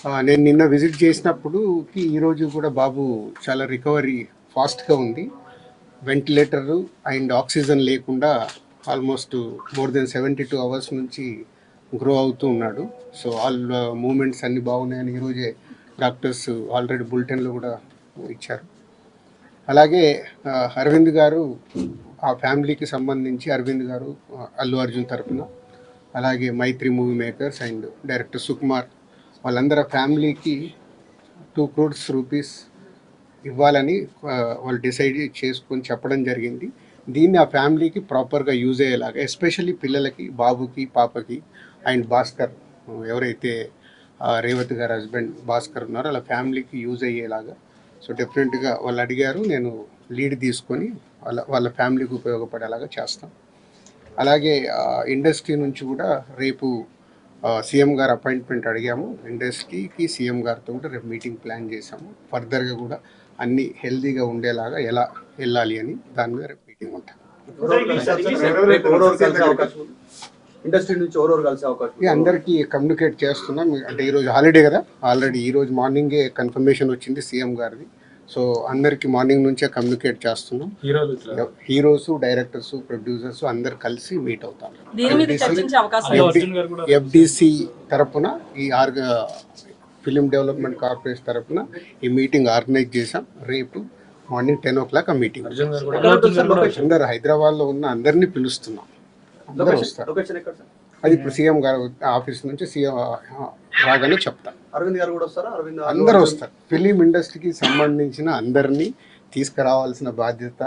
నేను నిన్న విజిట్ చేసినప్పుడుకి ఈరోజు కూడా బాబు చాలా రికవరీ ఫాస్ట్గా ఉంది. వెంటిలేటరు అండ్ ఆక్సిజన్ లేకుండా ఆల్మోస్ట్ మోర్ దెన్ 72 అవర్స్ నుంచి గ్రో అవుతూ ఉన్నాడు. సో ఆల్ మూమెంట్స్ అన్నీ బాగున్నాయని ఈరోజే డాక్టర్స్ ఆల్రెడీ బులెటిన్లో కూడా ఇచ్చారు. అలాగే అరవింద్ గారు ఆ ఫ్యామిలీకి సంబంధించి అరవింద్ గారు అల్లు అర్జున్ తరఫున, అలాగే Mythri movie makers and director Sukumar వాళ్ళందరూ ఫ్యామిలీకి 2 crores రూపీస్ ఇవ్వాలని వాళ్ళు డిసైడ్ చేసుకొని చెప్పడం జరిగింది. దీన్ని ఆ ఫ్యామిలీకి ప్రాపర్గా యూజ్ అయ్యేలాగా, ఎస్పెషల్లీ పిల్లలకి, బాబుకి, పాపకి అండ్ భాస్కర్ ఎవరైతే రేవతి గారి హస్బెండ్ భాస్కర్ ఉన్నారో వాళ్ళ ఫ్యామిలీకి యూజ్ అయ్యేలాగా. సో డెఫినెట్గా వాళ్ళు అడిగారు, నేను లీడ్ తీసుకొని వాళ్ళ ఫ్యామిలీకి ఉపయోగపడేలాగా చేస్తాం. అలాగే ఇండస్ట్రీ నుంచి కూడా రేపు సీఎం గారు అపాయింట్మెంట్ అడిగాము. ఇండస్ట్రీకి సీఎం గారితో కూడా రేపు మీటింగ్ ప్లాన్ చేశాము. ఫర్దర్గా కూడా అన్ని హెల్తీగా ఉండేలాగా ఎలా వెళ్ళాలి అని దాని మీద రేపు మీటింగ్ ఉంటుంది. అందరికీ కమ్యూనికేట్ చేస్తున్నాం. అంటే ఈరోజు హాలిడే కదా, ఆల్రెడీ ఈరోజు మార్నింగే కన్ఫర్మేషన్ వచ్చింది సీఎం గారిది. సో అందరికి మార్నింగ్ నుంచే కమ్యూనికేట్ చేస్తున్నాం. హీరోస్, డైరెక్టర్స్, ప్రొడ్యూసర్స్ అందరు కలిసి మీట్ అవుతాం. ఎఫ్డిసి తరపున ఈ ఫిలిం డెవలప్మెంట్ కార్పొరేషన్ తరపున ఈ మీటింగ్ ఆర్గనైజ్ చేసాం. రేపు మార్నింగ్ 10 o'clock ఆ మీటింగ్. అందరు హైదరాబాద్లో ఉన్న అందరినీ పిలుస్తున్నాం. అందరూ వస్తారు. అది ఇప్పుడు సీఎం గారు ఆఫీస్ నుంచి సీఎం రాగానే చెప్తాను. అరవింద్ గారు కూడా వస్తారా? అందరూ వస్తారు. ఫిలిం ఇండస్ట్రీకి సంబంధించిన అందరినీ తీసుకురావాల్సిన బాధ్యత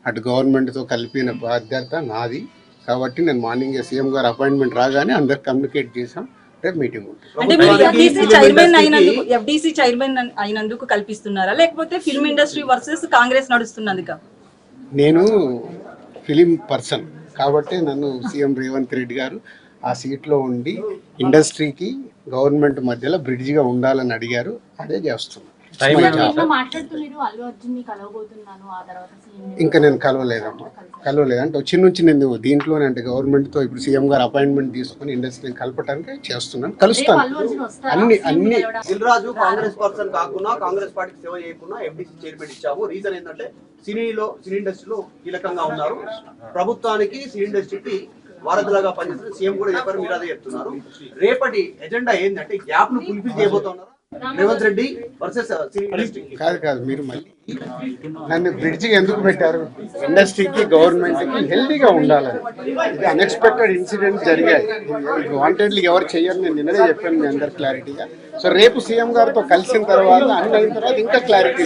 అటు గవర్నమెంట్తో కలిపిన బాధ్యత నాది. కాబట్టి నేను మార్నింగ్ సీఎం గారు అపాయింట్మెంట్ రాగానే అందరికి కమ్యూనికేట్ చేసాం. రేపు మీటింగ్ ఉంటుంది. చైర్మన్ అయినందుకు కల్పిస్తున్నారా, లేకపోతే ఫిల్మ్ ఇండస్ట్రీ వర్సెస్ కాంగ్రెస్ నడుస్తున్నందుక? నేను ఫిలిం పర్సన్ కాబట్టి నన్ను సీఎం రేవంత్ రెడ్డి గారు ఆ సీట్లో ఉండి ఇండస్ట్రీకి గవర్నమెంట్ మధ్యలో బ్రిడ్జిగా ఉండాలని అడిగారు. అదే చేస్తున్నాను. ఇంకా నేను కలవలేదమ్మా, అంటే వచ్చి నుంచి నేను దీంట్లోనే, అంటే గవర్నమెంట్తో ఇప్పుడు సీఎం గారు అపాయింట్మెంట్ తీసుకుని ఇండస్ట్రీని కలపడానికి చేస్తున్నాను. కలుస్తాను. అన్ని దిల్ రాజు కాంగ్రెస్ పర్సన్ కాకుండా కాంగ్రెస్ పార్టీకి సేవ చేయకుండా ఎఫ్డీసీ చైర్మన్ ఇచ్చాము. రీజన్ ఏంటంటే సినీ ఇండస్ట్రీలో కీలకంగా ఉన్నారు. ప్రభుత్వానికి సినీ ఇండస్ట్రీకి వారధిలాగా పనిచేస్తున్నారు. సీఎం కూడా చెప్పారు, మీరు అదే చెప్తున్నారు. రేపటి ఎజెండా ఏంటంటే గ్యాప్ ను ఫుల్ఫిల్ చేయబోతున్నారు. రేవంత్ రెడ్డి వర్సెస్ కాదు మీరు మళ్ళీ నన్ను బ్రిడ్జికి ఎందుకు పెట్టారు? ఇండస్ట్రీకి గవర్నమెంట్కి హెల్తీగా ఉండాలని. ఇది అన్ఎక్స్పెక్టెడ్ ఇన్సిడెంట్ జరిగాయి. వాంటెడ్లీ ఎవరు చెయ్యరు, నేను నిన్ననే చెప్పాను మీ అందరు క్లారిటీగా. సో రేపు సీఎం గారితో కలిసిన తర్వాత అన్ని అయిన తర్వాత ఇంకా క్లారిటీ